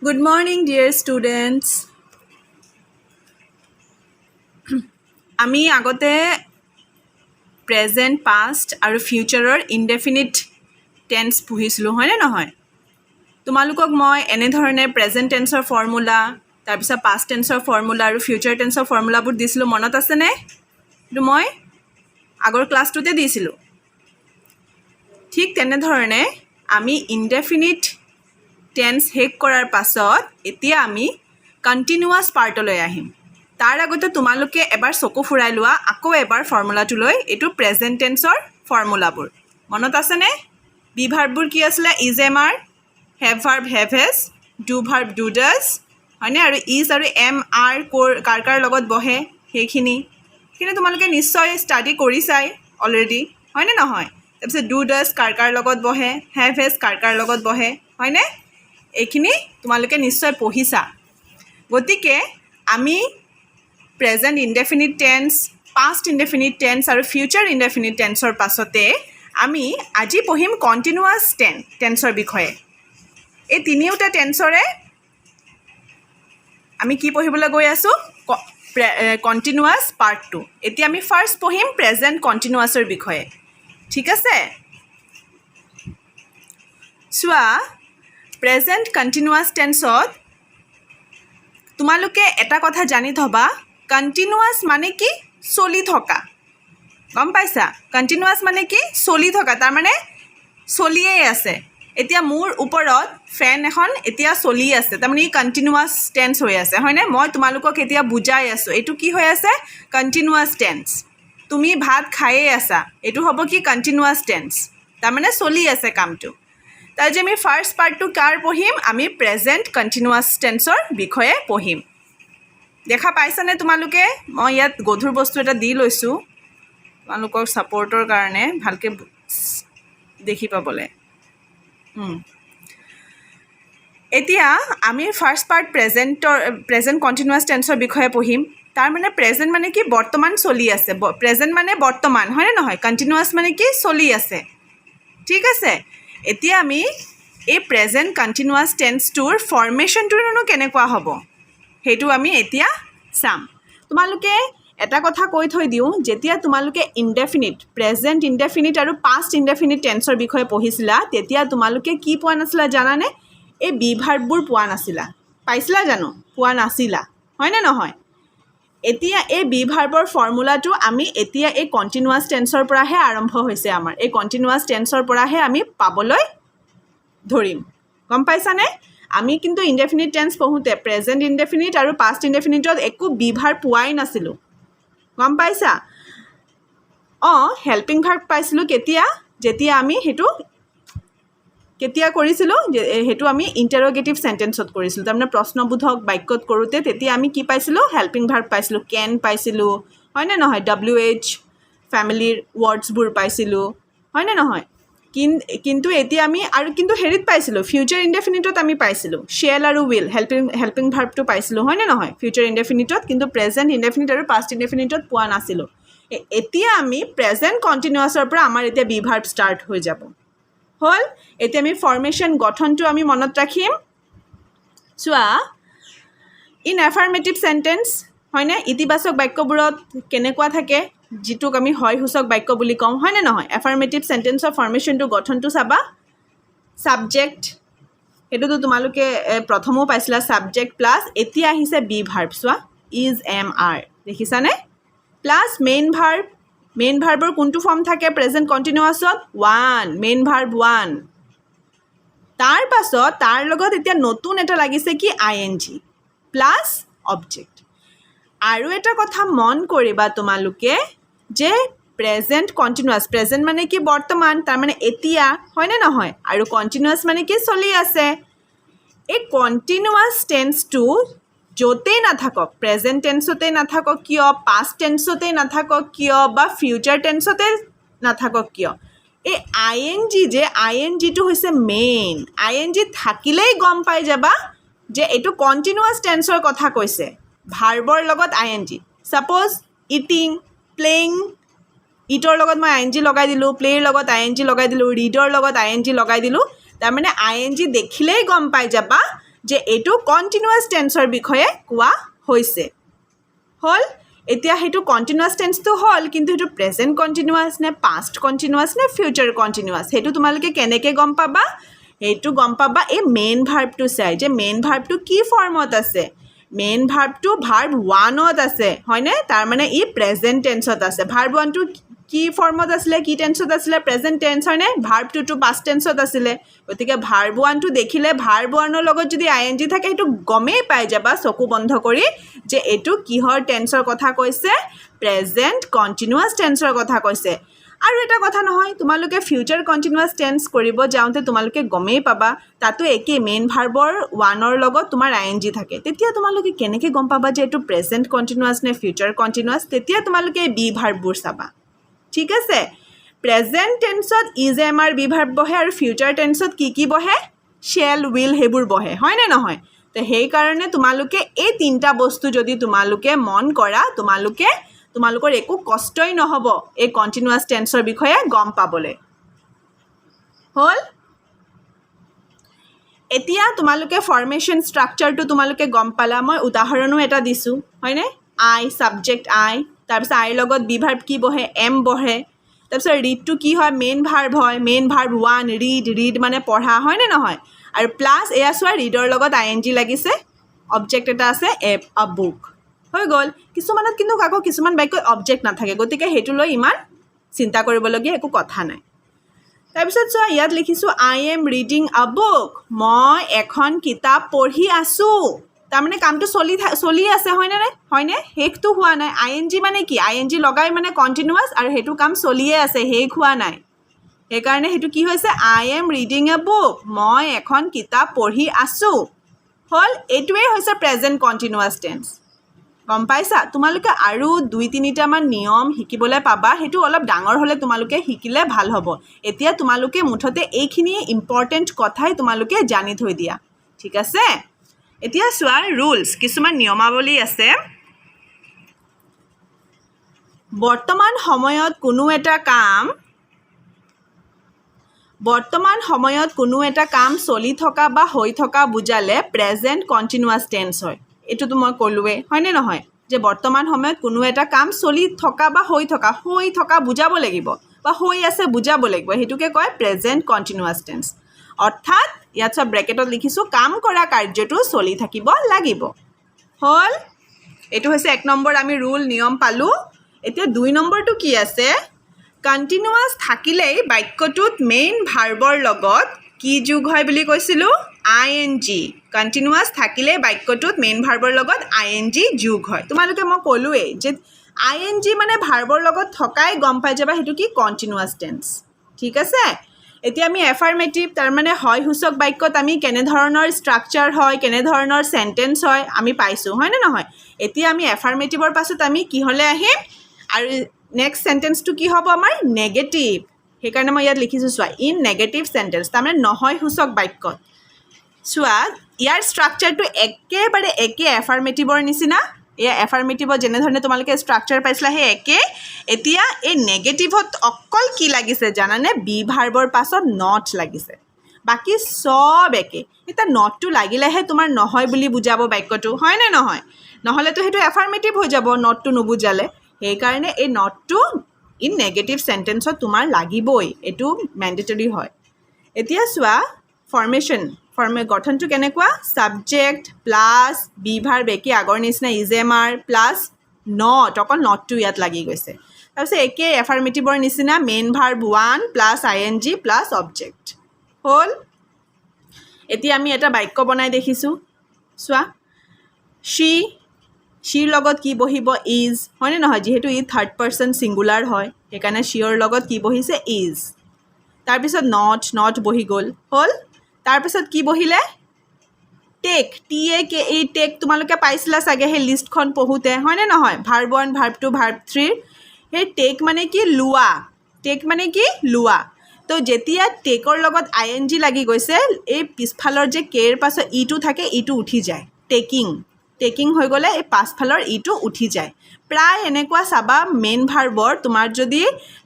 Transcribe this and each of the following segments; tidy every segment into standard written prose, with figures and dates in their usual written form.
Good morning, dear students. আমি আগতে present past আৰু ফিউচাৰৰ ইনডেফিনিট টেন্স পঢ়িছিলোঁ হয়নে নহয়? তোমালোকক মই এনেধৰণে প্ৰেজেণ্ট টেন্সৰ ফৰ্মুলা, তাৰপিছত পাষ্ট টেন্সৰ ফৰ্মুলা আৰু ফিউচাৰ টেন্সৰ ফৰ্মুলাবোৰ দিছিলোঁ, মনত আছেনে? এইটো মই আগৰ ক্লাছটোতে দিছিলোঁ। ঠিক তেনেধৰণে আমি ইনডেফিনিট টেন্স শেষ কৰাৰ পাছত এতিয়া আমি কণ্টিনিউৱাছ পাৰ্টলৈ আহিম। তাৰ আগতে তোমালোকে এবাৰ চকু ফুৰাই লোৱা, আকৌ এবাৰ ফৰ্মুলাটোলৈ। এইটো প্ৰেজেণ্ট টেন্সৰ ফৰ্মুলাবোৰ মনত আছেনে? বি ভাৰ্ববোৰ কি আছিলে? Is am are, have verb have has, do verb do does, হয়নে? আৰু ইজ আৰু এম আৰ কাৰ কাৰ লগত বহে সেইখিনি তোমালোকে নিশ্চয় ষ্টাডি কৰিছাই অলৰেডি, হয়নে নহয়? তাৰপিছত ডু ডাজ কাৰ কাৰ লগত বহে, হেভ হেজ কাৰ কাৰ লগত বহে, হয়নে? এইখিনি তোমালোকে নিশ্চয় পঢ়িছা। গতিকে আমি present indefinite tense, past indefinite tense আৰু ফিউচাৰ ইনডেফিনিট টেন্সৰ পাছতে আমি আজি পঢ়িম কণ্টিনিউৱাছ টেন্সৰ বিষয়ে। এই তিনিওটা টেন্সৰে আমি কি পঢ়িবলৈ গৈ আছোঁ? Continuous part 2। এতিয়া আমি ফাৰ্ষ্ট পঢ়িম প্ৰেজেণ্ট কণ্টিনিউৱাছৰ বিষয়ে, ঠিক আছে? চোৱা, প্ৰেজেণ্ট কণ্টিনিউৱাছ টেন্সত তোমালোকে এটা কথা জানি থবা, কণ্টিনিউৱাছ মানে কি? চলি থকা। গম পাইছা? কণ্টিনিউৱাছ মানে কি? চলি থকা, তাৰমানে চলিয়েই আছে। এতিয়া মোৰ ওপৰত ফেন এখন এতিয়া চলি আছে, তাৰমানে ই কণ্টিনিউৱাছ টেন্স হৈ আছে, হয়নে? মই তোমালোকক এতিয়া বুজাই আছোঁ, এইটো কি হৈ আছে? Continuous tense. তুমি ভাত খায়েই আছা, এইটো হ'ব কি? কণ্টিনিউৱাছ টেন্স, তাৰমানে চলি আছে কামটো। তাৰ যে আমি ফাৰ্ষ্ট পাৰ্টটো কাৰ পঢ়িম? আমি প্ৰেজেণ্ট কণ্টিনিউৱাছ টেন্সৰ বিষয়ে পঢ়িম। দেখা পাইছানে তোমালোকে? মই ইয়াত গধুৰ বস্তু এটা দি লৈছোঁ তোমালোকৰ ছাপৰ্টৰ কাৰণে, ভালকৈ দেখি পাবলৈ। এতিয়া আমি ফাৰ্ষ্ট পাৰ্ট প্ৰেজেণ্ট কণ্টিনিউৱাছ টেন্সৰ বিষয়ে পঢ়িম। তাৰমানে প্ৰেজেণ্ট মানে কি? বৰ্তমান চলি আছে। প্ৰেজেণ্ট মানে বৰ্তমান, হয়নে নহয়? কণ্টিনিউৱাছ মানে কি? চলি আছে, ঠিক আছে? এতিয়া আমি এই প্ৰেজেণ্ট কণ্টিনিউৱাছ টেন্সটোৰ ফৰ্মেশ্যনটোনো কেনেকুৱা হ'ব সেইটো আমি এতিয়া চাম। তোমালোকে এটা কথা কৈ থৈ দিওঁ, যেতিয়া তোমালোকে ইনডেফিনিট, প্ৰেজেণ্ট ইনডেফিনিট আৰু পাষ্ট ইনডেফিনিট টেন্সৰ বিষয়ে পঢ়িছিলা, তেতিয়া তোমালোকে কি পোৱা নাছিলা জানানে? এই বি ভাৰ্ববোৰ পোৱা নাছিলা। পাইছিলা জানো? পোৱা নাছিলা, হয়নে নহয়? এতিয়া এই বি ভাৰ্বৰ ফৰ্মুলাটো আমি এতিয়া এই কণ্টিনিউৱাছ টেন্সৰ পৰাহে আৰম্ভ হৈছে। আমাৰ এই কণ্টিনিউৱাছ টেন্সৰ পৰাহে আমি পাবলৈ ধৰিম। গম পাইছানে? আমি কিন্তু ইনডেফিনিট টেন্স পঢ়োঁতে প্ৰেজেণ্ট ইনডেফিনিট আৰু পাষ্ট ইনডেফিনিটত একো বি ভাৰ্ব পোৱাই নাছিলোঁ। গম পাইছা? হেল্পিং ভাৰ্ব পাইছিলোঁ কেতিয়া? যেতিয়া আমি সেইটো কেতিয়া কৰিছিলোঁ? সেইটো আমি ইণ্টাৰগেটিভ চেণ্টেন্সত কৰিছিলোঁ, তাৰমানে প্ৰশ্নবোধক বাক্যত কৰোঁতে তেতিয়া আমি কি পাইছিলোঁ? হেল্পিং ভাৰ্ব পাইছিলোঁ, কেন পাইছিলোঁ, হয়নে নহয়? WH ফেমিলিৰ ৱৰ্ডছবোৰ পাইছিলোঁ, হয়নে নহয়? কিন্তু এতিয়া আমি আৰু কিন্তু হেৰিত পাইছিলোঁ, ফিউচাৰ ইনডেফিনিটত আমি পাইছিলোঁ শ্বেল আৰু উইল, হেল্পিং ভাৰ্বটো পাইছিলোঁ, হয়নে নহয়? ফিউচাৰ ইনডেফিনিটত, কিন্তু প্ৰেজেণ্ট ইনডেফিনিট আৰু পাষ্ট ইনডেফিনিটত পোৱা নাছিলোঁ। এতিয়া আমি প্ৰেজেণ্ট কণ্টিনিউৱাছৰ পৰা আমাৰ এতিয়া বি ভাৰ্ব ষ্টাৰ্ট হৈ যাব। হ'ল? এতিয়া আমি ফৰ্মেশ্যন, গঠনটো আমি মনত ৰাখিম। চোৱা, ইন এফাৰ্মেটিভ চেণ্টেন্স, হয়নে? ইতিবাচক বাক্যবোৰত কেনেকুৱা থাকে? যিটোক আমি হয় সূচক বাক্য বুলি কওঁ, হয়নে নহয়? এফাৰ্মেটিভ চেণ্টেন্সৰ ফৰ্মেশ্যনটো, গঠনটো চাবা। ছাবজেক্ট, সেইটোতো তোমালোকে প্ৰথমো পাইছিলা, ছাবজেক্ট প্লাছ এতিয়া আহিছে বি ভাৰ্ব। চোৱা, ইজ এম আৰ, দেখিছানে? Plus main verb. মেইন ভাৰ্বৰ কোনটো ফৰ্ম থাকে প্ৰেজেণ্ট কণ্টিনিউৱাছত? One, main verb one. তাৰ পাছত তাৰ লগত এতিয়া নতুন এটা লাগিছে কি? ING plus object. আৰু এটা কথা মন কৰিবা তোমালোকে যে প্ৰেজেণ্ট কণ্টিনিউৱাছ, প্ৰেজেণ্ট মানে কি? বৰ্তমান, তাৰমানে এতিয়া, হয়নে নহয়? আৰু কণ্টিনিউৱাছ মানে কি? চলি আছে। এই কণ্টিনিউৱাছ টেন্সটো য'তেই নাথাকক, প্ৰেজেণ্ট টেন্সতেই নাথাকক কিয়, পাষ্ট টেন্সতেই নাথাকক কিয়, বা ফিউচাৰ টেন্সতে নাথাকক কিয়, এই ING যে INGটো হৈছে মেইন। ING থাকিলেই গম পাই যাবা যে এইটো কণ্টিনিউৱাছ টেন্সৰ কথা কৈছে, ভাৰ্বৰ লগত ING। ছাপ'জ ইটিং, প্লেইং, ইটৰ লগত মই ING লগাই দিলোঁ, প্লে'ৰ লগত ING লগাই দিলোঁ, ৰিডৰ লগত ING লগাই দিলোঁ, তাৰমানে ING দেখিলেই গম পাই যাবা যে এইটো কণ্টিনিউৱাছ টেন্সৰ বিষয়ে কোৱা হৈছে হ'ল এতিয়া হেতু কন্টিনিউয়াস টেন্সটো হল কিন্তু হেতু প্ৰেজেন্ট কন্টিনিউয়াস নে পাষ্ট কন্টিনিউয়াস নে ফিউচাৰ কন্টিনিউয়াস হেতু তোমালোকে কেনেকে গম পাবা হেতু গম পাবা এই মেইন ভাৰ্বটো চাই যে মেইন ভাৰ্বটো কি ফৰ্মত আছে মেইন ভাৰ্বটো ভাৰ্ব 1ত আছে হয়নে তাৰ মানে ই প্ৰেজেন্ট টেন্সত আছে ভাৰ্ব 1 টো কি ফৰ্মত আছিলে কি টেন্সত আছিলে প্ৰেজেন্ট টেন্স হয়নে ভাৰ্ব 2 টো পাষ্ট টেন্সত আছিলে গতিকে ভাৰ্ব 1 টো দেখিলে ভাৰ্ব 1 ৰ লগত যদি আইএনজি থাকে হেতু গমেই পাই যাবা চকু বন্ধ কৰি যে এটো কিহৰ টেন্সৰ কথা কৈছে প্ৰেজেন্ট কন্টিনিউয়াস টেন্সৰ কথা কৈছে আৰু এটা কথা নহয় তোমালোকে ফিউচাৰ কন্টিনিউয়াস টেন্স কৰিব যাওঁতে তোমালোকে গমেই পাবা তাতো একে মেইন ভাৰ্বৰ 1 ৰ লগত তোমাৰ আইএনজি থাকে তেতিয়া তোমালোকে কেনেকে গম পাবা যে এটো প্ৰেজেন্ট কন্টিনিউয়াস নে ফিউচাৰ কন্টিনিউয়াস তেতিয়া তোমালোকে বি ভাৰ্ববোৰ চাবা ঠিক আছে প্ৰেজেন্ট টেন্সত ইজ এমআৰ বি ভাৰ্ব বহে আৰু ফিউচাৰ টেন্সত কি বহে শেল উইল হেবোৰ বহে হয় নে নহয় তে হেই কাৰণে তোমালোকে এই তিনটা বস্তু যদি তোমালোকে মন কৰা তোমালোকৰ একো কষ্টই নহব এই কন্টিনিউয়াস টেন্সৰ বিষয়ে গম পাবলে হল এতিয়া তোমালোকে ফৰ্মেশন স্ট্ৰাকচাৰটো তোমালোকে গম পালা মই উদাহৰণো এটা দিছো হয়নে আই সাবজেক্ট আই তাৰপিছত আইৰ লগত বি ভাৰ্ব কি বহে এম বহে তাৰপিছত ৰিড টু কি হয় মেইন ভাৰ্ব 1 ৰিড মানে পঢ়া হয় নে নহয় আৰু প্লাস এয়া সোৱা ৰিডৰ লগত আইএনজি লাগিছে অবজেক্ট এটা আছে আ বুক হৈ গল কিছুমানত কিন্তু কাকো কিছুমান বাক্যত অবজেক্ট নাথাকে গতিকে হেতু লৈ ইমান চিন্তা কৰিবলগীয়া একো কথা নাই তাৰপিছত সোৱা ইয়াত লিখিছো আই এম ৰিডিং আ বুক মই এখন কিতাপ পঢ়ি আছো তাৰমানে কামটো চলি আছে হয়নে হেকটো হোৱা নাই আইএনজি মানে কি আইএনজি লগাই মানে কন্টিনিউয়াস আৰু হেতু কাম চলিয়ে আছে হেক হোৱা নাই এই কাৰণে হেতু কি হৈছে আই এম ৰিডিং আ বুক মই এখন কিতাপ পঢ়ি আছো হল এটোৱে হৈছে প্ৰেজেন্ট কন্টিনিউয়াস টেন্স গম পাইছা তোমালোকে আৰু 2-3টা মান নিয়ম শিকিবলৈ পাবা হেতু অলপ ডাঙৰ হলে তোমালোকে শিকিলে ভাল হ'ব এতিয়া তোমালোকে মুঠতে এইখিনি ইম্পৰ্টেন্ট কথাই তোমালোকে জানি থৈ দিয়া ঠিক আছে এতিয়া সোৱাৰ ৰুলছ কিছুমান নিয়মাৱলী আছে বৰ্তমান সময়ত কোনো এটা কাম চলি থকা বা হৈ থকা বুজালে প্ৰেজেন্ট কন্টিনিউয়াস টেন্স হয় এটো মই কলুৱে হয়নে নহয় যে বৰ্তমান সময়ত কোনো এটা কাম চলি থকা বা হৈ থকা বুজাব লাগিব বা হৈ আছে বুজাব লাগিব হেতুকে কয় প্ৰেজেন্ট কন্টিনিউয়াস টেন্স অৰ্থাৎ ইয়াত সব ব্ৰেকেটত লিখিছো কাম কৰা কাৰ্যটো চলি থাকিব লাগিব হল এটো হৈছে 1 নম্বৰ আমি ৰুল নিয়ম পালো এতিয়া 2 নম্বৰটো কি আছে কন্টিনিউয়াস থাকিলেই বাক্যটোত মেইন ভাৰ্বৰ লগত কি যোগ হয় বুলি কৈছিলো আইএনজি কন্টিনিউয়াস থাকিলে বাক্যটোত মেইন ভাৰ্বৰ লগত আইএনজি যোগ হয় তোমালোকে মই কলুৱে যে আইএনজি মানে ভাৰ্বৰ লগত থকাই গম পাই যাবা হেতু কি কন্টিনিউয়াস টেন্স ঠিক আছে এতিয়া আমি এফাৰ্মেটিভ তাৰ মানে হয় সূচক বাক্যত আমি কেনে ধৰণৰ স্ট্ৰাকচাৰ হয় কেনে ধৰণৰ সেন্টেন্স হয় আমি পাইছো হয় না নহয় এতিয়া আমি এফাৰ্মেটিভৰ পাছত আমি কি হলে আহিম আৰু নেক্সট সেন্টেন্সটো কি হ'ব আমাৰ নেগেটিভ হে কাৰণে মই ইয়াত লিখিছো সোৱা ইন নেগেটিভ সেন্টেন্স তাৰ মানে নহয় সূচক বাক্যত সোৱা ইয়াৰ স্ট্ৰাকচাৰটো একেবাৰে একে এফাৰ্মেটিভৰ নিচিনা এয়া এফাৰ্মেটিভৰ যেনে ধৰণে তোমালোকে স্ট্ৰাকচাৰ পাইছলা হে একে এতিয়া এই নেগেটিভত অকল কি লাগিছে জানানে বি ভাৰ্বৰ পাছত নট লাগিছে বাকি সব একে এটা নটটো লাগিলেহে তোমাৰ নহয় বুলি বুজাব বাক্যটো হয় নে নহয় নহলে তো হেতু এফাৰ্মেটিভ হৈ যাব নটটো নুবুজালে এই কাৰণে এই নটটো ইন নেগেটিভ সেন্টেন্সত তোমাৰ লাগিবই এটো ম্যান্ডেটৰি হয় এতিয়া সোৱা ফৰ্মেশন গঠনটো কেনেকুৱা সাবজেক্ট প্লাস বি ভাৰ্ব একে আগৰ নিচিনা ইজ এমআৰ প্লাস নট অকল নটটো ইয়াত লাগি গৈছে তাৰপিছত একে এফাৰ্মেটিভৰ নিচিনা main verb 1 plus ING plus object হল এতিয়া আমি এটা বাক্য বনাই দেখিছো সোৱা শিৰ লগত কি বহিব ইজ হয়নে নহয় যেহেতু ই থাৰ্ড পাৰ্সন সিঙ্গুলাৰ হয় সেইকাৰণে শিৰ লগত কি বহিছে ইজ তাৰপিছত নট বহি গল হল তাৰপিছত কি বহিলে টেক টিএকে এই টেক তোমালোকে পাইছিলা সাগে হে লিষ্টখন পঢ়ুতে হয়নে নহয় ভাৰ্ব 1 ভাৰ্ব 2 ভাৰ্ব 3 হে টেক মানে কি লুৱা তো যেতিয়া টেকৰ লগত আইএনজি লাগি গৈছে এই পিছফালৰ যে কেৰ পাছত ইটো থাকে ইটো উঠি যায় টেকিং হৈ গলে এই পাছফালৰ ইটো উঠি যায় প্ৰায় এনেকুৱা সাবা মেইন ভাৰ্বৰ তোমাৰ যদি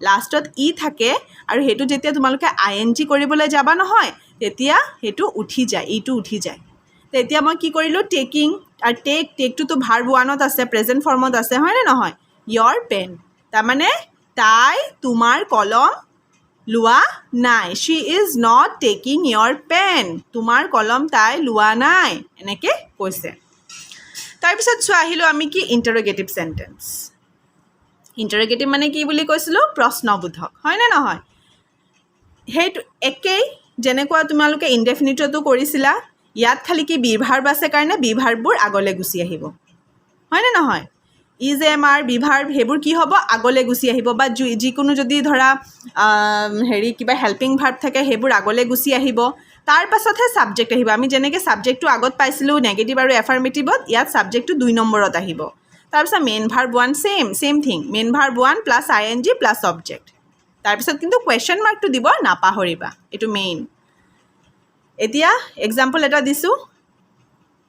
লাষ্টত ই থাকে আৰু হেতু যেতিয়া তোমালোকে আইএনজি কৰিবলৈ যাবা নহয় তেতিয়া হেতু উঠি যায় ইটো উঠি যায় তো এতিয়া মই কি কৰিলোঁ টেকিং আৰু টেকটোতো ভাৰ্ব ওৱানত আছে প্ৰেজেণ্ট ফৰ্মত আছে হয়নে নহয় ইয়ৰ পেন তাৰমানে তাই তোমাৰ কলম লোৱা নাই she is not taking your pen তোমাৰ কলম তাই লোৱা নাই এনেকৈ কৈছে তাৰপিছত চোৱা আহিলোঁ আমি কি ইণ্টাৰগেটিভ চেণ্টেন্স ইণ্টাৰগেটিভ মানে কি বুলি কৈছিলোঁ প্ৰশ্নবোধক হয়নে নহয় সেইটো একেই যেনেকুৱা তোমালোকে ইনডেফিনিটতো কৰিছিলা ইয়াত খালি কি বি ভাৰ্ব আছে কাৰণে বি ভাৰ্ববোৰ আগলৈ গুচি আহিব হয়নে নহয় is am are be verb সেইবোৰ কি হ'ব আগলৈ গুচি আহিব বা যিকোনো যদি ধৰা হেৰি কিবা হেল্পিং ভাৰ্ব থাকে সেইবোৰ আগলৈ গুচি আহিব তাৰ পাছতহে ছাবজেক্ট আহিব আমি যেনেকৈ ছাবজেক্টটো আগত পাইছিলোঁ নেগেটিভ আৰু এফাৰ্মেটিভত ইয়াত ছাবজেক্টটো 2 নম্বৰত আহিব তাৰপিছত main verb one same thing main verb one plus I N G plus object তাৰপিছত কিন্তু কুৱেশ্যন মাৰ্কটো দিব নাপাহৰিবা এইটো মেইন এতিয়া এক্সাম্পল এটা দিছোঁ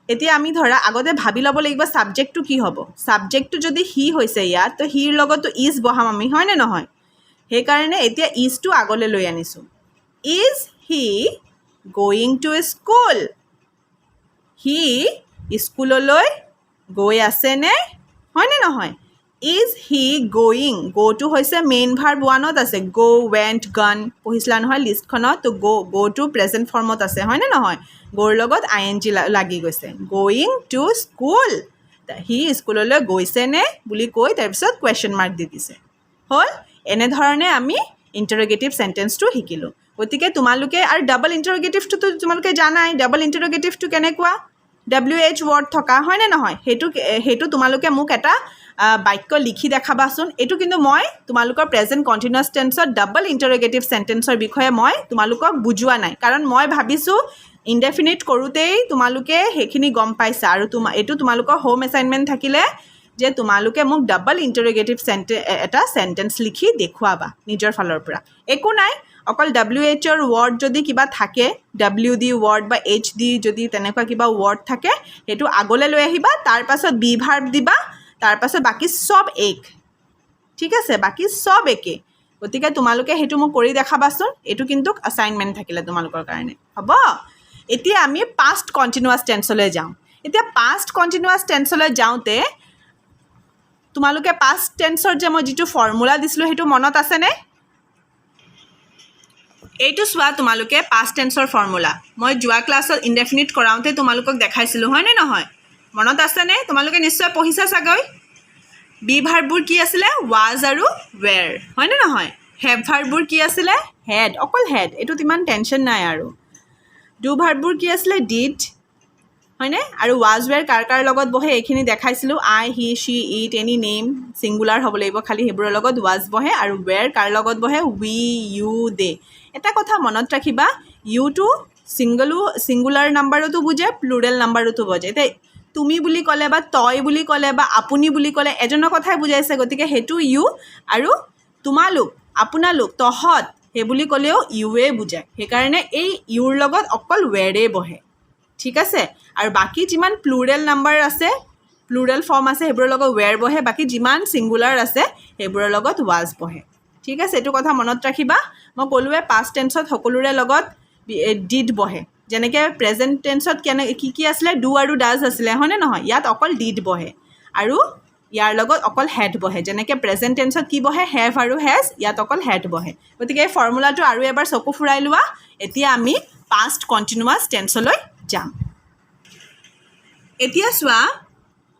এতিয়া আমি ধৰা আগতে ভাবি ল'ব লাগিব ছাবজেক্টটো কি হ'ব ছাবজেক্টটো যদি হি হৈছে ইয়াত তো হিৰ লগতো ইজ বহাম আমি হয়নে নহয় সেইকাৰণে এতিয়া ইজটো আগলৈ লৈ আনিছোঁ is he going to school he স্কুললৈ গৈ আছেনে হয়নে নহয় ইজ হি গয়িং গ'টো হৈছে মেইন ভাৰ্ব ওৱানত আছে গ' ৱেণ্ট গান পঢ়িছিলা নহয় লিষ্টখনত তো গ'টো প্ৰেজেণ্ট ফৰ্মত আছে হয়নে নহয় গ'ৰ লগত আই এন জি লাগি গৈছে গয়িং টু স্কুল সি স্কুললৈ গৈছেনে বুলি কৈ তাৰপিছত কুৱেশ্যন মাৰ্ক দি দিছে হ'ল এনেধৰণে আমি ইণ্টাৰগেটিভ চেণ্টেন্সটো শিকিলোঁ গতিকে তোমালোকে আৰু ডাবল ইণ্টাৰগেটিভটোতো তোমালোকে জানাই ডাবল ইণ্টাৰগেটিভটো কেনেকুৱা WH ৱৰ্ড থকা হয়নে নহয় সেইটো তোমালোকে মোক এটা বাক্য লিখি দেখাবাচোন এইটো কিন্তু মই তোমালোকৰ প্ৰেজেণ্ট কণ্টিনিউৱাছ টেন্সত ডাবল ইণ্টাৰগেটিভ চেণ্টেন্সৰ বিষয়ে মই তোমালোকক বুজোৱা নাই কাৰণ মই ভাবিছোঁ ইনডেফিনিট কৰোঁতেই তোমালোকে সেইখিনি গম পাইছা আৰু এইটো তোমালোকৰ হোম এছাইনমেণ্ট থাকিলে যে তোমালোকে মোক ডাবল ইণ্টাৰগেটিভ এটা চেণ্টেন্স লিখি দেখুৱাবা নিজৰ ফালৰ পৰা একো নাই অকল WHৰ ৱৰ্ড যদি কিবা থাকে WD ৱৰ্ড বা HD যদি তেনেকুৱা কিবা ৱৰ্ড থাকে সেইটো আগলৈ লৈ আহিবা তাৰপাছত বি ভাৰ্ব দিবা তাৰপাছত বাকী চব এক ঠিক আছে বাকী চব একে গতিকে তোমালোকে সেইটো মোক কৰি দেখাবাচোন এইটো কিন্তু এছাইনমেণ্ট থাকিলে তোমালোকৰ কাৰণে হ'ব এতিয়া আমি পাষ্ট কণ্টিনিউৱাছ টেন্সলৈ যাওঁ এতিয়া পাষ্ট কণ্টিনিউৱাছ টেন্সলৈ যাওঁতে তোমালোকে পাষ্ট টেন্সৰ যে মই যিটো ফৰ্মুলা দিছিলোঁ সেইটো মনত আছেনে এইটো চোৱা তোমালোকে পাষ্ট টেন্সৰ ফৰ্মুলা মই যোৱা ক্লাছত ইনডেফিনিট কৰাওঁতে তোমালোকক দেখাইছিলোঁ হয়নে নহয় মনত আছেনে তোমালোকে নিশ্চয় পঢ়িছা চাগৈ বি ভাৰ্ববোৰ কি আছিলে ৱাজ আৰু ৱেৰ হয়নে নহয় হেভ ভাৰ্ববোৰ কি আছিলে হেড অকল হেড এইটোত ইমান টেনশ্যন নাই আৰু ডু ভাৰ্ববোৰ কি আছিলে ডিড হয়নে আৰু ৱাজ ৱেৰ কাৰ লগত বহে এইখিনি দেখাইছিলোঁ I he Shi it any name singular হ'ব লাগিব খালি সেইবোৰৰ লগত ৱাজ বহে আৰু ৱেৰ কাৰ লগত বহে উই ইউ দে এটা কথা মনত ৰাখিবা ইউটো ছিংগুলাৰ নাম্বাৰতো বুজে প্লুৰেল নাম্বাৰতো বুজে এতিয়া তুমি বুলি ক'লে বা তই বুলি ক'লে বা আপুনি বুলি ক'লে এজনৰ কথাই বুজাইছে গতিকে সেইটো ইউ আৰু তোমালোক আপোনালোক তহঁত সেই বুলি ক'লেও ইউৱে বুজায় সেইকাৰণে এই ইউৰ লগত অকল ৱেৰে বহে ঠিক আছে আৰু বাকী যিমান প্লুৰেল নাম্বাৰ আছে প্লুৰেল ফৰ্ম আছে সেইবোৰৰ লগত ৱেৰ বহে বাকী যিমান ছিংগুলাৰ আছে সেইবোৰৰ লগত ৱাজ বহে ঠিক আছে এইটো কথা মনত ৰাখিবা মই ক'লোৱে পাষ্ট টেন্সত সকলোৰে লগত ডিড বহে যেনেকৈ প্ৰেজেণ্ট টেন্সত কি আছিলে ডু আৰু ডাজ আছিলে হয়নে নহয় ইয়াত অকল ডিড বহে আৰু ইয়াৰ লগত অকল হেড বহে যেনেকৈ প্ৰেজেণ্ট টেন্সত কি বহে হেভ আৰু হেজ ইয়াত অকল হেড বহে গতিকে এই ফৰ্মুলাটো আৰু এবাৰ চকু ফুৰাই লোৱা এতিয়া আমি পাষ্ট কণ্টিনিউৱাছ টেন্সলৈ যাম এতিয়া চোৱা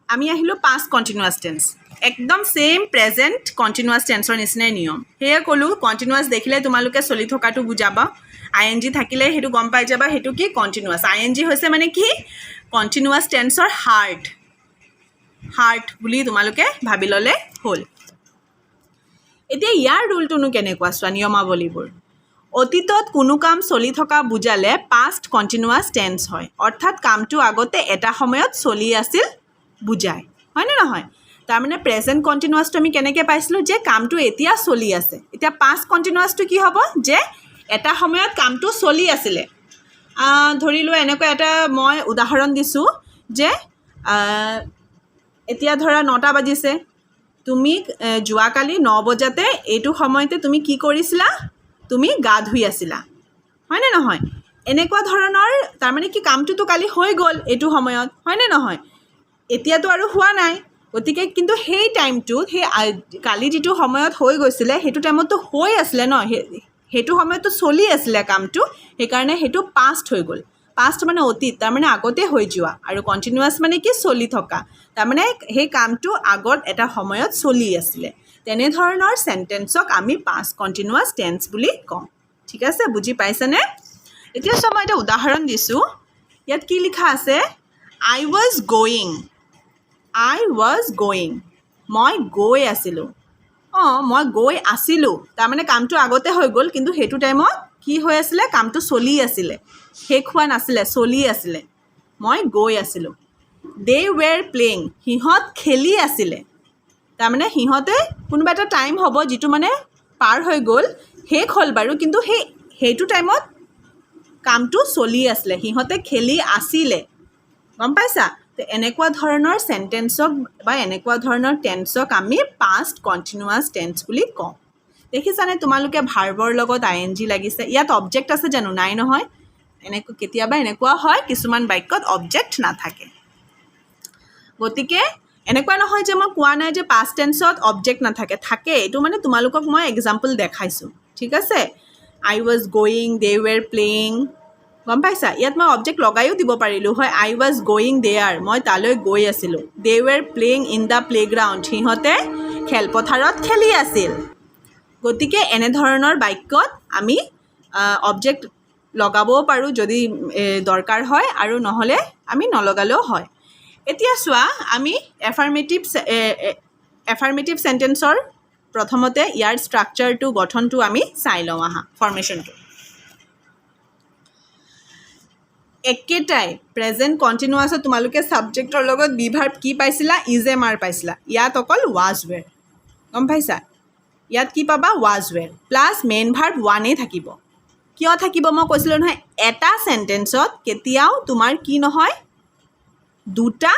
আমি আহিলোঁ পাষ্ট কণ্টিনিউৱাছ টেন্স একদম ছেইম প্ৰেজেণ্ট কণ্টিনিউৱাছ টেন্সৰ নিচিনাই নিয়ম সেয়ে ক'লোঁ কণ্টিনিউৱাছ দেখিলে তোমালোকে চলি থকাটো বুজাবা ING থাকিলে সেইটো গম পাই যাবা সেইটো কি কণ্টিনিউৱাছ ING হৈছে মানে কি কণ্টিনিউৱাছ টেন্সৰ হাৰ্ট বুলি তোমালোকে ভাবি ল'লে হ'ল এতিয়া ইয়াৰ ৰুলটোনো কেনেকুৱা চোৱা নিয়মাৱলীবোৰ অতীতত কোনো কাম চলি থকা বুজালে পাষ্ট কণ্টিনিউৱাছ টেন্স হয় অৰ্থাৎ কামটো আগতে এটা সময়ত চলি আছিল বুজায় হয়নে নহয় তাৰমানে প্ৰেজেণ্ট কণ্টিনিউৱাছটো আমি কেনেকৈ পাইছিলোঁ যে কামটো এতিয়া চলি আছে এতিয়া পাষ্ট কণ্টিনিউৱাছটো কি হ'ব যে এটা সময়ত কামটো চলি আছিলে ধৰি লোৱা এনেকুৱা এটা মই উদাহৰণ দিছোঁ যে এতিয়া ধৰা 9টা বাজিছে তুমি যোৱাকালি 9 বজাতে এইটো সময়তে তুমি কি কৰিছিলা তুমি গা ধুই আছিলা হয়নে নহয় এনেকুৱা ধৰণৰ তাৰমানে কি কামটোতো কালি হৈ গ'ল এইটো সময়ত হয়নে নহয় এতিয়াতো আৰু হোৱা নাই গতিকে কিন্তু সেই টাইমটোত সেই কালি যিটো সময়ত হৈ গৈছিলে সেইটো টাইমততো হৈ আছিলে ন সেইটো সময়ততো চলি আছিলে কামটো সেইকাৰণে সেইটো পাষ্ট হৈ গ'ল পাষ্ট মানে অতীত তাৰমানে আগতে হৈ যোৱা আৰু কণ্টিনিউৱাছ মানে কি চলি থকা তাৰমানে সেই কামটো আগত এটা সময়ত চলি আছিলে তেনেধৰণৰ চেণ্টেন্সক আমি পাষ্ট কণ্টিনিউৱাছ টেন্স বুলি কওঁ ঠিক আছে বুজি পাইছেনে এতিয়া চোৱা মই এটা উদাহৰণ দিছোঁ ইয়াত কি লিখা আছে I was going মই গৈ আছিলোঁ মই গৈ আছিলোঁ তাৰমানে কামটো আগতে হৈ গ'ল কিন্তু সেইটো টাইমত কি হৈ আছিলে কামটো চলি আছিলে শেষ হোৱা নাছিলে চলি আছিলে মই গৈ আছিলোঁ they were playing সিহঁত খেলি আছিলে তাৰমানে সিহঁতে কোনোবা এটা টাইম হ'ব যিটো মানে পাৰ হৈ গ'ল শেষ হ'ল বাৰু কিন্তু সেইটো টাইমত কামটো চলি আছিলে সিহঁতে খেলি আছিলে গম পাইছা তো এনেকুৱা ধৰণৰ চেণ্টেন্সক বা এনেকুৱা ধৰণৰ টেন্সক আমি পাষ্ট কণ্টিনিউৱাছ টেন্স বুলি কওঁ দেখিছানে তোমালোকে ভাৰ্বৰ লগত ING লাগিছে ইয়াত অবজেক্ট আছে জানো নাই নহয় এনেকুৱা কেতিয়াবা এনেকুৱা হয় কিছুমান বাক্যত অবজেক্ট নাথাকে গতিকে এনেকুৱা নহয় যে মই কোৱা নাই যে পাষ্ট টেন্সত অবজেক্ট নাথাকে থাকে এইটো মানে তোমালোকক মই এক্সাম্পল দেখাইছোঁ ঠিক আছে I was going they were playing গম পাইছা ইয়াত মই অবজেক্ট লগাইও দিব পাৰিলোঁ হয় I was going there মই তালৈ গৈ আছিলোঁ they were playing in the playground সিহঁতে খেলপথাৰত খেলি আছিল গতিকে এনেধৰণৰ বাক্যত আমি অবজেক্ট লগাবও পাৰোঁ যদি দৰকাৰ হয় আৰু নহ'লে আমি নলগালেও হয় এতিয়া চোৱা আমি এফাৰ্মেটিভ চেণ্টেন্সৰ প্ৰথমতে ইয়াৰ ষ্ট্ৰাকচাৰটো গঠনটো আমি চাই লওঁ আহা ফৰ্মেশ্যনটো একেটাই প্ৰেজেণ্ট কণ্টিনিউৱাছত তোমালোকে ছাবজেক্টৰ লগত বি ভাৰ্ব কি পাইছিলা ইজ এম আৰ পাইছিলা ইয়াত অকল ৱাজ ৱেৰ গম পাইছা ইয়াত কি পাবা ৱাজ ৱেৰ প্লাছ মেইন ভাৰ্ব ওৱানেই থাকিব কিয় থাকিব মই কৈছিলোঁ নহয় এটা চেণ্টেন্সত কেতিয়াও তোমাৰ কি নহয় দুটা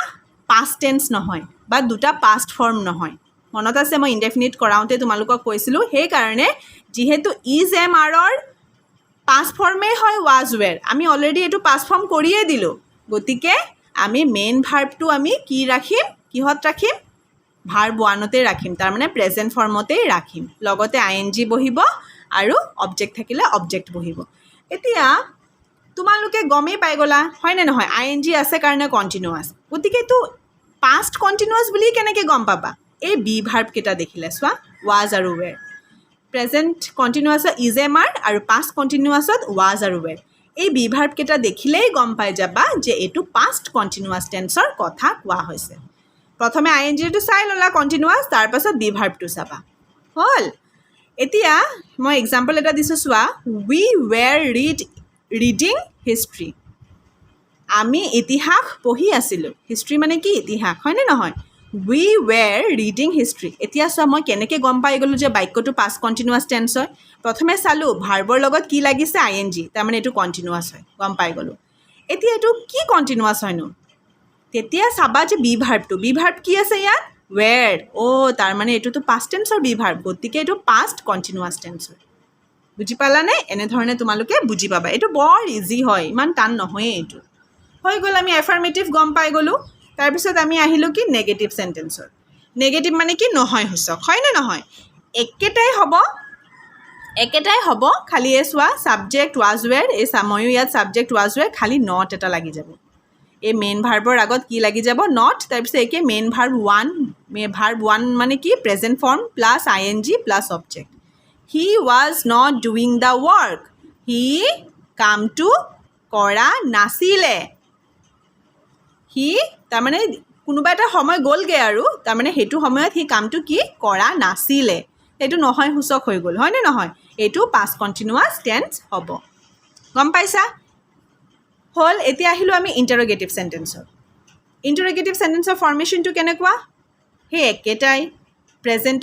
পাষ্ট টেন্স নহয় বা দুটা পাষ্ট ফৰ্ম নহয় মনত আছে মই ইনডেফিনিট কৰাওঁতে তোমালোকক কৈছিলোঁ সেইকাৰণে যিহেতু ইজ এম আৰৰ পাষ্ট ফৰ্মেই হয় ৱাজ ৱেৰ আমি অলৰেডি এইটো পাষ্ট ফৰ্ম কৰিয়ে দিলোঁ গতিকে আমি মেইন ভাৰ্বটো আমি কি ৰাখিম কিহত ৰাখিম ভাৰ্ব ওৱানতে ৰাখিম তাৰমানে প্ৰেজেণ্ট ফৰ্মতেই ৰাখিম লগতে ING বহিব আৰু অবজেক্ট থাকিলে অবজেক্ট বহিব এতিয়া তোমালোকে গমেই পাই গ'লা হয়নে নহয় ING আছে কাৰণে কণ্টিনিউৱাছ গতিকে এইটো পাষ্ট কণ্টিনিউৱাছ বুলি কেনেকৈ গম পাবা এই বি ভাৰ্বকেইটা দেখিলে চোৱা ৱাজ আৰু ৱেৰ প্ৰেজেণ্ট কণ্টিনিউৱাছত ইজ এম আৰ আৰু পাষ্ট কণ্টিনিউৱাছত ৱাজ আৰু ৱেৰ এই বি ভাৰ্বকেইটা দেখিলেই গম পাই যাবা যে এইটো পাষ্ট কণ্টিনিউৱাছ টেন্সৰ কথা কোৱা হৈছে প্ৰথমে INGটো চাই ল'লা কণ্টিনিউৱাছ তাৰপাছত বি ভাৰ্বটো চাবা হ'ল এতিয়া মই এক্সাম্পল এটা দিছোঁ চোৱা উই ৱেৰ ৰিডিং হিষ্ট্ৰী আমি ইতিহাস পঢ়ি আছিলোঁ হিষ্ট্ৰী মানে কি ইতিহাস হয়নে নহয় উই ৱেৰ ৰিডিং হিষ্ট্ৰী এতিয়া চোৱা মই কেনেকৈ গম পাই গ'লোঁ যে বাক্যটো পাষ্ট কণ্টিনিউৱাছ টেন্স হয় প্ৰথমে চালোঁ ভাৰ্বৰ লগত কি লাগিছে ING তাৰমানে এইটো কণ্টিনিউৱাছ হয় গম পাই গ'লোঁ এতিয়া এইটো কি কণ্টিনিউৱাছ হয়নো তেতিয়া চাবা যে বি ভাৰ্ব কি আছে ইয়াত ৱেৰ তাৰমানে এইটোতো পাষ্ট টেন্সৰ বি ভাৰ্ব গতিকে এইটো পাষ্ট কণ্টিনিউৱাছ টেন্স হয় বুজি পালানে এনেধৰণে তোমালোকে বুজি পাবা এইটো বৰ ইজি হয় ইমান টান নহয়েই এইটো হৈ গ'ল আমি এফাৰ্মেটিভ গম পাই গ'লোঁ তাৰপিছত আমি আহিলোঁ কি নেগেটিভ চেণ্টেন্সৰ নেগেটিভ মানে কি নহয় সূচক হয়নে নহয় একেটাই হ'ব খালি এই চোৱা ছাবজেক্ট ৱাজ ৱেৰ এই ময়ো ইয়াত ছাবজেক্ট ৱাজ ৱেৰ খালি নট এটা লাগি যাব এই মেইন ভাৰ্বৰ আগত কি লাগি যাব নট তাৰপিছত একে মেইন ভাৰ্ব ওৱান মানে কি present form plus ING plus object he was not doing the work সি কামটো কৰা নাছিলে সি তাৰমানে কোনোবা এটা সময় গ'লগৈ আৰু তাৰমানে সেইটো সময়ত সি কামটো কি কৰা নাছিলে এইটো নহয় সূচক হৈ গ'ল হয়নে নহয় এইটো পাষ্ট কণ্টিনিউৱাছ টেন্স হ'ব গম পাইছা হ'ল এতিয়া আহিলোঁ আমি ইণ্টাৰগেটিভ চেণ্টেন্সৰ ফৰ্মেশ্যনটো কেনেকুৱা সেই একেটাই প্ৰেজেণ্ট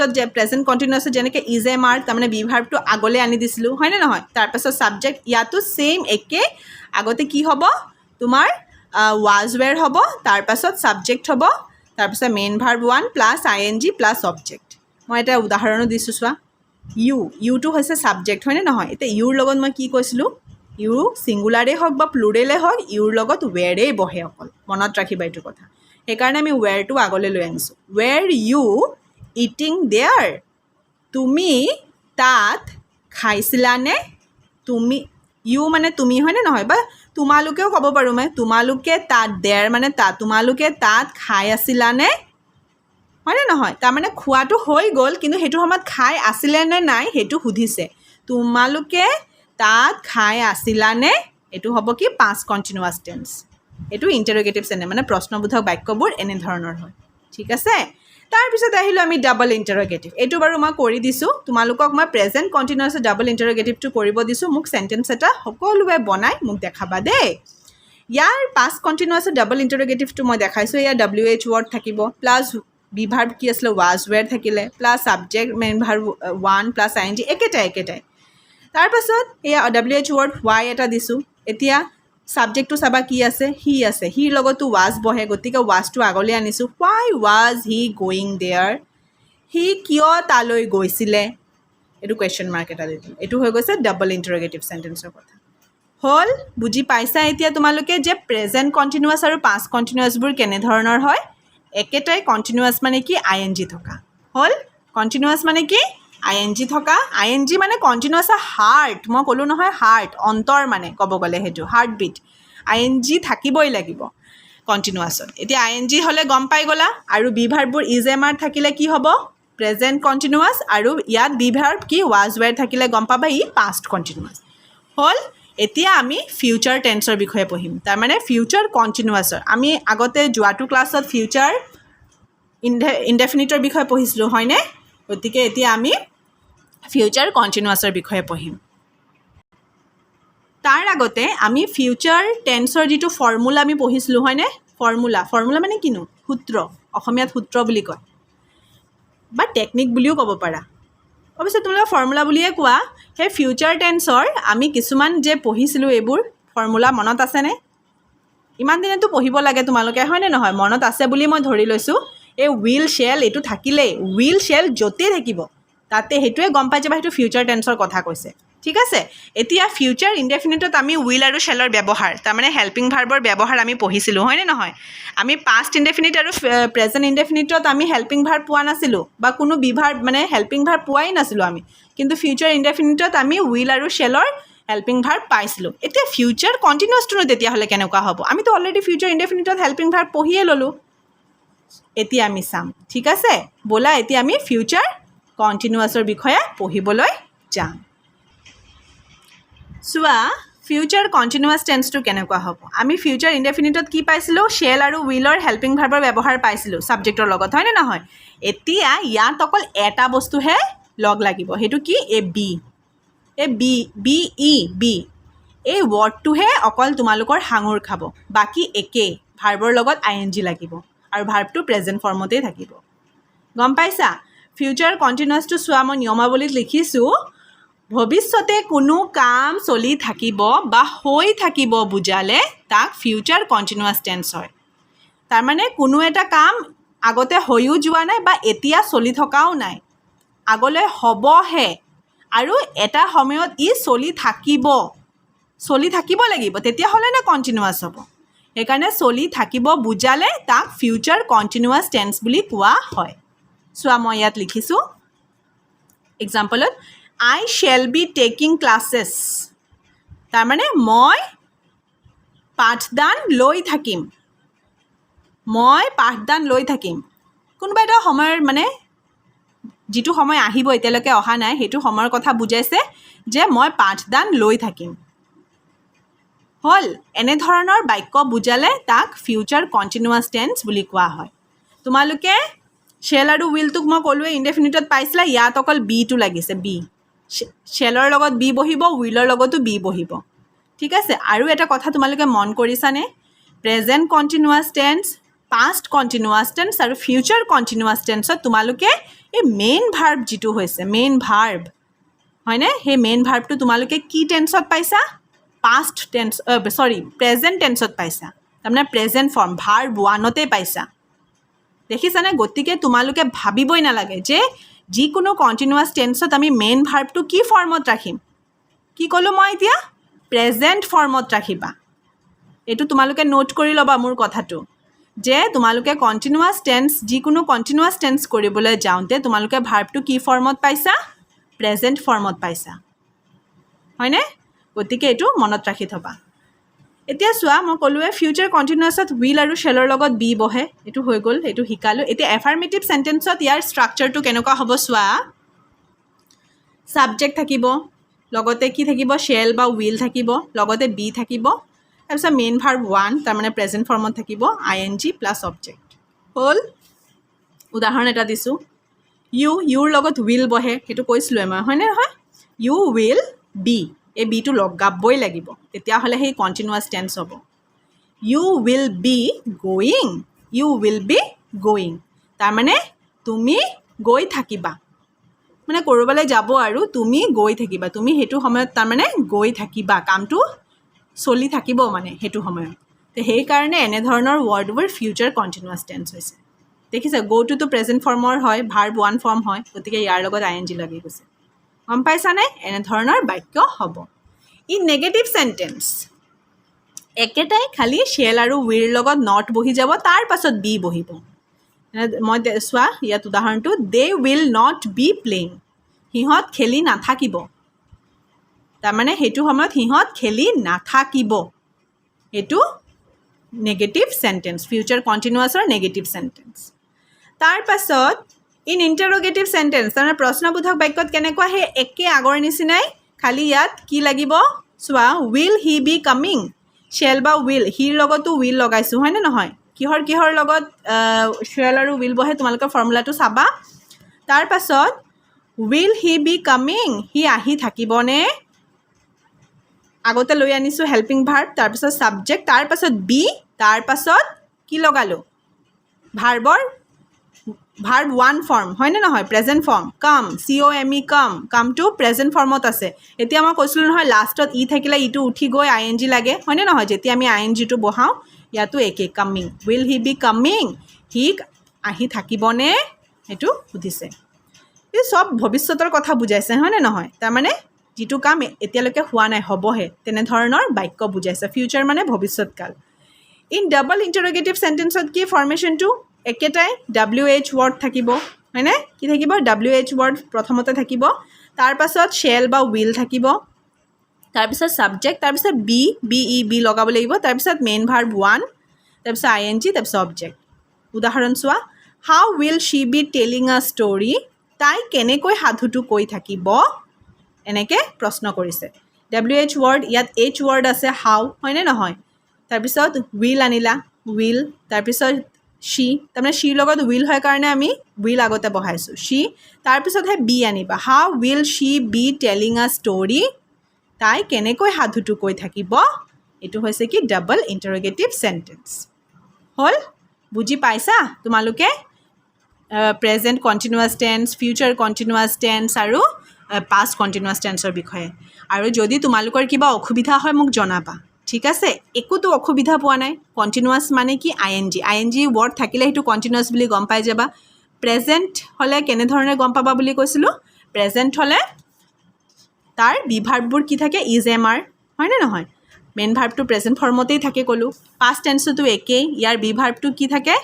কণ্টিনিউৱাছত যেনেকৈ ইজ এম আৰ তাৰমানে বি ভাৰ্বটো আগলৈ আনি দিছিলোঁ হয়নে নহয় তাৰপাছত ছাবজেক্ট ইয়াতো ছেইম একে আগতে কি হ'ব তোমাৰ ৱাজ ৱেৰ হ'ব তাৰপাছত ছাবজেক্ট হ'ব তাৰপিছত main verb one plus ING plus object মই এটা উদাহৰণো দিছোঁ চোৱা ইউটো হৈছে ছাবজেক্ট হয়নে নহয় এতিয়া ইউৰ লগত মই কি কৈছিলোঁ ইউ ছিংগুলাৰেই হওক বা প্লুৰেলেই হওক ইউৰ লগত ৱেৰেই বহে অকল মনত ৰাখিবা এইটো কথা সেইকাৰণে আমি ৱেৰটো আগলৈ লৈ আনিছোঁ ৱেৰ ইউ ইটিং দেয়াৰ তুমি তাত খাইছিলানে তুমি ইউ মানে তুমি হয়নে নহয় বা তোমালোকেও ক'ব পাৰোঁ মই তোমালোকে তাত দেয়াৰ মানে তাত তোমালোকে তাত খাই আছিলানে হয়নে নহয় তাৰমানে খোৱাটো হৈ গ'ল কিন্তু সেইটো সময়ত খাই আছিলে নে নাই সেইটো সুধিছে তোমালোকে তাত খাই আছিলানে এইটো হ'ব কি পাষ্ট কণ্টিনিউৱাছ টেন্স এইটো ইণ্টাৰগেটিভ চেণ্টেন্স মানে প্ৰশ্নবোধক বাক্যবোৰ এনেধৰণৰ হয় ঠিক আছে তাৰপিছত আহিলোঁ আমি ডাবল ইণ্টাৰগেটিভ এইটো বাৰু মই কৰি দিছোঁ তোমালোকক মই প্ৰেজেণ্ট কণ্টিনিউৱাছৰ ডাবল ইণ্টাৰগেটিভটো কৰিব দিছোঁ মোক চেণ্টেন্স এটা সকলোৱে বনাই মোক দেখাবা দেই ইয়াৰ পাষ্ট কণ্টিনিউৱাছৰ ডাবল ইণ্টাৰগেটিভটো মই দেখাইছোঁ ইয়াৰ WH ৱৰ্ড থাকিব প্লাছ বি ভাৰ্ব কি আছিলে ৱাজ ৱেৰ থাকিলে plus subject main verb one plus ING একেটাই তাৰপাছত এয়া WH ৱৰ্ড ৱাই এটা দিছোঁ এতিয়া ছাবজেক্টটো চাবা কি আছে হিৰ লগতো ৱাজ বহে গতিকে ৱাজটো আগলৈ আনিছোঁ why was he going there সি কিয় তালৈ গৈছিলে এইটো কুৱেশ্যন মাৰ্ক এটা দি দিলোঁ এইটো হৈ গৈছে ডাবল ইণ্টাৰগেটিভ চেণ্টেন্সৰ কথা হ'ল বুজি পাইছা এতিয়া তোমালোকে যে প্ৰেজেণ্ট কণ্টিনিউৱাছ আৰু পাষ্ট কণ্টিনিউৱাছবোৰ কেনেধৰণৰ হয় একেটাই কণ্টিনিউৱাছ মানে কি ING থকা হ'ল কণ্টিনিউৱাছ মানে কি ING থকা ING মানে কণ্টিনিউৱাছ হাৰ্ট মই ক'লোঁ নহয় হাৰ্ট অন্তৰ মানে ক'ব গ'লে সেইটো হাৰ্ট বিট ING থাকিবই লাগিব কণ্টিনিউৱাছত এতিয়া ING হ'লে গম পাই গ'লা আৰু বি ভাৰ্ববোৰ ইজ এমাৰ থাকিলে কি হ'ব প্ৰেজেণ্ট কণ্টিনিউৱাছ আৰু ইয়াত বি ভাৰ্ব কি ৱাজ ৱেৰ থাকিলে গম পাবা ই পাষ্ট কণ্টিনিউৱাছ হ'ল এতিয়া আমি ফিউচাৰ টেন্সৰ বিষয়ে পঢ়িম তাৰমানে ফিউচাৰ কণ্টিনিউৱাছৰ আমি আগতে যোৱাটো ক্লাছত ফিউচাৰ ইনডেফিনিটৰ বিষয়ে পঢ়িছিলোঁ হয়নে গতিকে এতিয়া আমি ফিউচাৰ কণ্টিনিউৱাছৰ বিষয়ে পঢ়িম তাৰ আগতে আমি ফিউচাৰ টেন্সৰ যিটো ফৰ্মুলা আমি পঢ়িছিলোঁ হয়নে ফৰ্মুলা মানে কিনো সূত্ৰ অসমীয়াত সূত্ৰ বুলি কয় বা টেকনিক বুলিও ক'ব পাৰা অৱশ্যে তোমালোকে ফৰ্মুলা বুলিয়ে কোৱা সেই ফিউচাৰ টেন্সৰ আমি কিছুমান যে পঢ়িছিলোঁ এইবোৰ ফৰ্মুলা মনত আছেনে ইমান দিনেতো পঢ়িব লাগে তোমালোকে হয়নে নহয় মনত আছে বুলি মই ধৰি লৈছোঁ এই উইল শ্বেল এইটো থাকিলেই উইল শ্বেল য'তেই থাকিব তাতে সেইটোৱে গম পাই যাবা সেইটো ফিউচাৰ টেন্সৰ কথা কৈছে ঠিক আছে এতিয়া ফিউচাৰ ইনডেফিনিটত আমি উইল আৰু শ্বেলৰ ব্যৱহাৰ তাৰমানে হেল্পিং ভাৰ্বৰ ব্যৱহাৰ আমি পঢ়িছিলোঁ হয়নে নহয় আমি পাষ্ট ইনডেফিনিট আৰু প্ৰেজেণ্ট ইনডেফিনিটত আমি হেল্পিং ভাৰ্ব পোৱা নাছিলোঁ বা কোনো বিভাৰ্ব মানে হেল্পিং ভাৰ্ব পোৱাই নাছিলোঁ আমি কিন্তু ফিউচাৰ ইনডেফিনিটত আমি উইল আৰু শ্বেলৰ হেল্পিং ভাৰ্ব পাইছিলোঁ এতিয়া ফিউচাৰ কণ্টিনিউৱাছটোনো তেতিয়াহ'লে কেনেকুৱা হ'ব আমিতো অলৰেডি ফিউচাৰ ইনডেফিনিটত হেল্পিং ভাৰ্ব পঢ়িয়ে ল'লোঁ এতিয়া আমি চাম ঠিক আছে ব'লা এতিয়া আমি ফিউচাৰ কণ্টিনিউৱাছৰ বিষয়ে পঢ়িবলৈ যাম চোৱা ফিউচাৰ কণ্টিনিউৱাছ টেন্সটো কেনেকুৱা হ'ব আমি ফিউচাৰ ইনডেফিনিটত কি পাইছিলোঁ শ্বেল আৰু উইলৰ হেল্পিং ভাৰ্বৰ ব্যৱহাৰ পাইছিলোঁ ছাবজেক্টৰ লগত হয়নে নহয় এতিয়া ইয়াত অকল এটা বস্তুহে লগ লাগিব সেইটো কি বি এই ৱৰ্ডটোহে অকল তোমালোকৰ সাঙুৰ খাব বাকী একেই ভাৰ্বৰ লগত ING লাগিব আৰু ভাৰ্বটো প্ৰেজেণ্ট ফৰ্মতেই থাকিব গম পাইছা ফিউচাৰ কণ্টিনিউৱাছটো চোৱা মই নিয়মাৱলীত লিখিছোঁ ভৱিষ্যতে কোনো কাম চলি থাকিব বা হৈ থাকিব বুজালে তাক ফিউচাৰ কণ্টিনিউৱাছ টেন্স হয় তাৰমানে কোনো এটা কাম আগতে হৈও যোৱা নাই বা এতিয়া চলি থকাও নাই আগলৈ হ'বহে আৰু এটা সময়ত ই চলি থাকিব লাগিব তেতিয়াহ'লে নে কণ্টিনিউৱাছ হ'ব সেইকাৰণে চলি থাকিব বুজালে তাক ফিউচাৰ কণ্টিনিউৱাছ টেন্স বুলি কোৱা হয় চোৱা মই ইয়াত লিখিছোঁ এক্সাম্পলত I shall be taking classes তাৰমানে মই পাঠদান লৈ থাকিম কোনোবা এটা সময়ৰ মানে যিটো সময় আহিব এতিয়ালৈকে অহা নাই সেইটো সময়ৰ কথা বুজাইছে যে মই পাঠদান লৈ থাকিম হ'ল এনেধৰণৰ বাক্য বুজালে তাক ফিউচাৰ কণ্টিনিউৱাছ টেন্স বুলি কোৱা হয় তোমালোকে শ্বেল আৰু উইলটোক মই ক'লোৱে ইনডেফিনিটত পাইছিলা ইয়াত অকল বিটো লাগিছে বি শ্বেলৰ লগত বি বহিব উইলৰ লগতো বি বহিব ঠিক আছে আৰু এটা কথা তোমালোকে মন কৰিছানে present continuous tense past continuous tense আৰু ফিউচাৰ কণ্টিনিউৱাছ টেন্সত তোমালোকে এই মেইন ভাৰ্ব যিটো হৈছে মেইন ভাৰ্ব হয়নে সেই মেইন ভাৰ্বটো তোমালোকে কি টেন্সত পাইছা পাষ্ট টেন্স প্ৰেজেণ্ট টেন্সত পাইছা তাৰমানে প্ৰেজেণ্ট ফৰ্ম ভাৰ্ব ওৱানতে পাইছা দেখিছানে গতিকে তোমালোকে ভাবিবই নালাগে যে যিকোনো কণ্টিনিউৱাছ টেন্সত আমি মেইন ভাৰ্বটো কি ফৰ্মত ৰাখিম কি ক'লোঁ মই এতিয়া প্ৰেজেণ্ট ফৰ্মত ৰাখিবা এইটো তোমালোকে নোট কৰি ল'বা মোৰ কথাটো যে তোমালোকে কণ্টিনিউৱাছ টেন্স যিকোনো কণ্টিনিউৱাছ টেন্স কৰিবলৈ যাওঁতে তোমালোকে ভাৰ্বটো কি ফৰ্মত পাইছা প্ৰেজেণ্ট ফৰ্মত পাইছা হয়নে গতিকে এইটো মনত ৰাখি থবা এতিয়া চোৱা মই ক'লোৱে ফিউচাৰ কণ্টিনিউৱাছত উইল আৰু শ্বেলৰ লগত বি বহে এইটো হৈ গ'ল এইটো শিকালোঁ এতিয়া এফাৰ্মেটিভ চেণ্টেন্সত ইয়াৰ ষ্ট্ৰাকচাৰটো কেনেকুৱা হ'ব চোৱা ছাবজেক্ট থাকিব লগতে কি থাকিব শ্বেল বা উইল থাকিব লগতে বি থাকিব তাৰপিছত মেইন ভাৰ্ব ওৱান তাৰমানে প্ৰেজেণ্ট ফৰ্মত থাকিব ING প্লাছ অবজেক্ট হ'ল উদাহৰণ এটা দিছোঁ ইউৰ লগত উইল বহে সেইটো কৈছিলোঁৱে মই হয়নে নহয় ইউ উইল বি এই বিটো লগাবই লাগিব তেতিয়াহ'লে সেই কণ্টিনিউৱাছ টেন্স হ'ব ইউ উইল বি গ'য়িং তাৰমানে তুমি গৈ থাকিবা মানে ক'ৰবালৈ যাব আৰু তুমি গৈ থাকিবা তুমি সেইটো সময়ত তাৰমানে গৈ থাকিবা কামটো চলি থাকিব মানে সেইটো সময়ত তো সেইকাৰণে এনেধৰণৰ ৱৰ্ডবোৰ ফিউচাৰ কণ্টিনিউৱাছ টেন্স হৈছে দেখিছা গ'টোতো প্ৰেজেণ্ট ফৰ্মৰ হয় ভাৰ্ব ওৱান ফৰ্ম হয় গতিকে ইয়াৰ লগত ING লাগি গৈছে গম পাইছানে এনেধৰণৰ বাক্য হ'ব ই নেগেটিভ চেণ্টেন্স একেটাই খালি শ্বেল আৰু উইৰ লগত নট বহি যাব তাৰ পাছত বি বহিব মই চোৱা ইয়াত উদাহৰণটো they will not be playing সিহঁত খেলি নাথাকিব তাৰমানে সেইটো সময়ত সিহঁত খেলি নাথাকিব এইটো নেগেটিভ চেণ্টেন্স ফিউচাৰ কণ্টিনিউৱাছৰ নেগেটিভ চেণ্টেন্স তাৰ পাছত ইন ইণ্টাৰগেটিভ চেণ্টেন্স তাৰমানে প্ৰশ্নবোধক বাক্যত কেনেকুৱা সেই একে আগৰ নিচিনাই খালি ইয়াত কি লাগিব চোৱা will he be coming shell বা উইল হিৰ লগতো উইল লগাইছোঁ হয়নে নহয় কিহৰ লগত শ্বেল আৰু উইল বহে তোমালোকে ফৰ্মুলাটো চাবা তাৰ পাছত উইল হি বি কামিং সি আহি থাকিবনে আগতে লৈ আনিছোঁ হেল্পিং ভাৰ্ব তাৰপিছত ছাবজেক্ট তাৰপাছত বি তাৰপাছত কি লগালোঁ ভাৰ্ব ওৱান ফৰ্ম হয়নে নহয় প্ৰেজেণ্ট ফৰ্ম কাম COME কামটো প্ৰেজেণ্ট ফৰ্মত আছে এতিয়া মই কৈছিলোঁ নহয় লাষ্টত ই থাকিলে ইটো উঠি গৈ ING লাগে হয়নে নহয় যেতিয়া আমি INGটো বহাওঁ ইয়াতো একে coming will he be coming সি আহি থাকিবনে সেইটো সুধিছে এই চব ভৱিষ্যতৰ কথা বুজাইছে হয়নে নহয় তাৰমানে যিটো কাম এতিয়ালৈকে হোৱা নাই হ'বহে তেনেধৰণৰ বাক্য বুজাইছে ফিউচাৰ মানে ভৱিষ্যতকাল ইন ডাবল ইণ্টাৰগেটিভ চেণ্টেন্সত কি ফৰ্মেশ্যনটো একেটাই WH ৱৰ্ড থাকিব হয়নে কি থাকিব WH ৱৰ্ড প্ৰথমতে থাকিব তাৰপাছত শ্বেল বা উইল থাকিব তাৰপিছত ছাবজেক্ট তাৰপিছত বি লগাব লাগিব তাৰপিছত মেইন ভাৰ্ব ওৱান তাৰপিছত ING তাৰপিছত অবজেক্ট উদাহৰণ চোৱা হাউ উইল শ্বি বি টেলিং আ ষ্টৰী তাই কেনেকৈ সাধুটো কৈ থাকিব এনেকৈ প্ৰশ্ন কৰিছে WH ৱৰ্ড ইয়াত H ৱৰ্ড আছে হাউ হয়নে নহয় তাৰপিছত উইল আনিলা উইল তাৰপিছত শ্বি তাৰমানে শ্বীৰ লগত উইল হয় কাৰণে আমি উইল আগতে বহাইছোঁ শ্বি তাৰপিছতহে বি আনিবা হাউ উইল শ্বি বি টেলিং আ ষ্টৰী তাই কেনেকৈ সাধুটো কৈ থাকিব এইটো হৈছে কি ডাবল ইণ্টাৰগেটিভ চেণ্টেন্স হ'ল বুজি পাইছা তোমালোকে present continuous tense future continuous tense আৰু পাষ্ট কণ্টিনিউৱাছ টেন্সৰ বিষয়ে আৰু যদি তোমালোকৰ কিবা অসুবিধা হয় মোক জনাবা ঠিক আছে একোতো অসুবিধা পোৱা নাই কণ্টিনিউৱাছ মানে কি ING ৱৰ্ড থাকিলে সেইটো কণ্টিনিউৱাছ বুলি গম পাই যাবা প্ৰেজেণ্ট হ'লে কেনেধৰণে গম পাবা বুলি কৈছিলোঁ প্ৰেজেণ্ট হ'লে তাৰ বিভাৰ্ববোৰ কি থাকে ইজ এম আৰ হয়নে নহয় মেইন ভাৰ্বটো প্ৰেজেণ্ট ফৰ্মতেই থাকে ক'লোঁ পাষ্ট টেন্সতো একেই ইয়াৰ বিভাৰ্বটো কি থাকে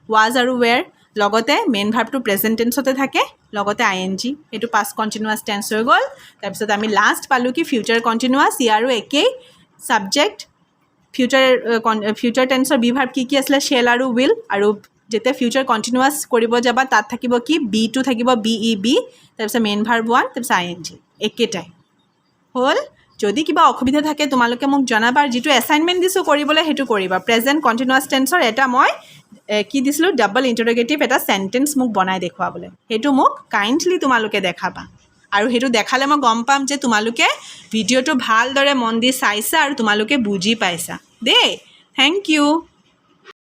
ৱাজ আৰু ৱেৰ লগতে মেইন ভাৰ্বটো প্ৰেজেণ্ট টেন্সতে থাকে লগতে ING এইটো পাষ্ট কণ্টিনিউৱাছ টেন্স হৈ গ'ল তাৰপিছত আমি লাষ্ট পালোঁ কি ফিউচাৰ কণ্টিনিউৱাছ ইয়াৰো একেই ছাবজেক্ট ফিউচাৰ টেন্সৰ বিভাৰ্ব কি আছিলে শ্বেল আৰু উইল আৰু যেতিয়া ফিউচাৰ কণ্টিনিউৱাছ কৰিব যাবা তাত থাকিব কি বিটো থাকিব BEB তাৰপিছত মেইন ভাৰ্ব ওৱান তাৰপিছত ING একেটাই হ'ল যদি কিবা অসুবিধা থাকে তোমালোকে মোক জনাবা যিটো এছাইনমেণ্ট দিছোঁ কৰিবলৈ সেইটো কৰিবা প্ৰেজেণ্ট কণ্টিনিউৱাছ টেন্সৰ এটা মই কি দিছিলোঁ ডাবল ইণ্টাৰগেটিভ এটা চেণ্টেন্স মোক বনাই দেখুৱাবলৈ সেইটো মোক কাইণ্ডলি তোমালোকে দেখাবা আৰু সেইটো দেখালে মই গম পাম যে তোমালোকে ভিডিঅ'টো ভালদৰে মন দি চাইছা আৰু তোমালোকে বুজি পাইছা দেই থেংক ইউ